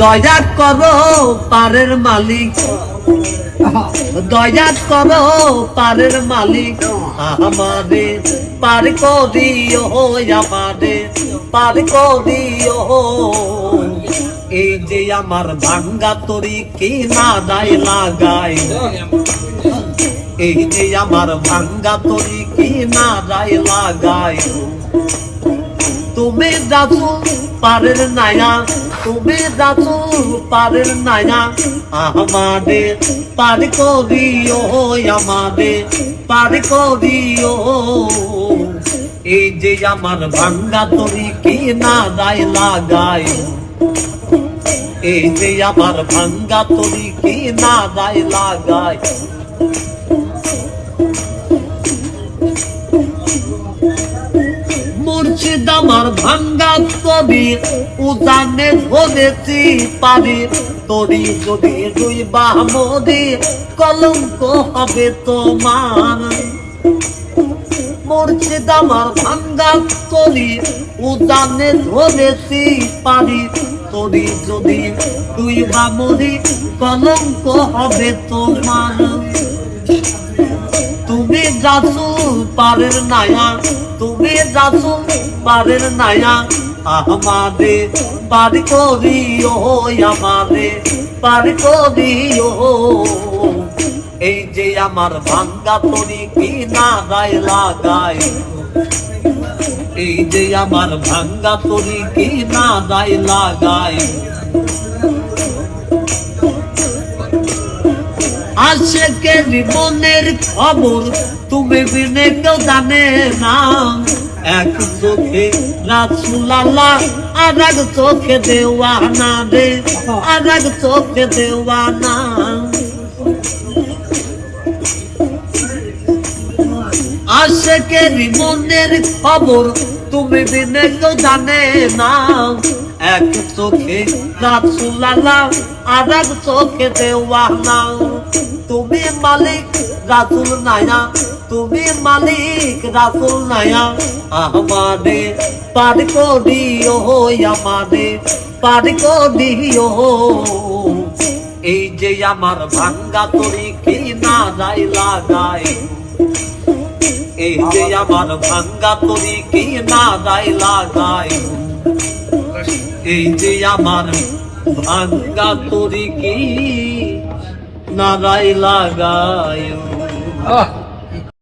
দয়া করো পারের মালিক, দয়া করো পারের মালিক, আমারে পার করিও, আমারে পার করিও। এই যে আমার ভাঙ্গা তরি কি না দায় লাগাই, এই যে আমার ভাঙ্গা তরি কি না দায় লাগাই। তুমি যাচ্ছ পারের নায়া, তুমি যাচ্ছ পারের নায়া, আমাদের পার করিও, আমাদের পার করিও। এই যে আমার ভাঙ্গা তরি কি না দায় লাগাই, এই যে আমার ভাঙ্গা তরি কি না দায় লাগাই। মুর্শিদ আমার ভাঙ্গা তরি উজানে ধরেছি পারি, তরি যদি রুইবা মরি কলঙ্ক হবে তোমার। মুর্শিদ আমার ভাঙ্গা তরি উজানে ধরেছি পারি, তরি যদি রুইবা মরি কলঙ্ক হবে তোমার। তুমি যাচ্ছো পারের নায়া, তুমি যাচ্ছো পারের নায়া, আমাদের পার করিও, আমাদের পার করিও। এই যে আমার ভাঙ্গা তরি কি না দায় লাগাই, এই যে আমার ভাঙ্গা তরি কি না দায় লাগাই। আশেকের মনের খবর তুমি বিনে কেউ জানে না, এক চোখে রাসূল আল্লাহ আর এক চোখে দেওয়ানা রে, আর এক চোখে দেওয়ানা। আশেকের মনের খবর তুমি বিনে কেউ জানে না, এক চোখে রাসূল আল্লাহ আর এক চোখে দেওয়ানা। তুমি মালিক রাসূল নায়া, তুমি মালিক রাসূল নায়া, আমাদের পার করিও, আমাদের পার করিও। এই যে আমার ভাঙ্গা তরি কি না দায় লাগাই, এই যে আমার ভাঙ্গা তরি কি না দায় লাগাই। এই যে আমার ভাঙ্গা তরি কি না দায় লাগাই।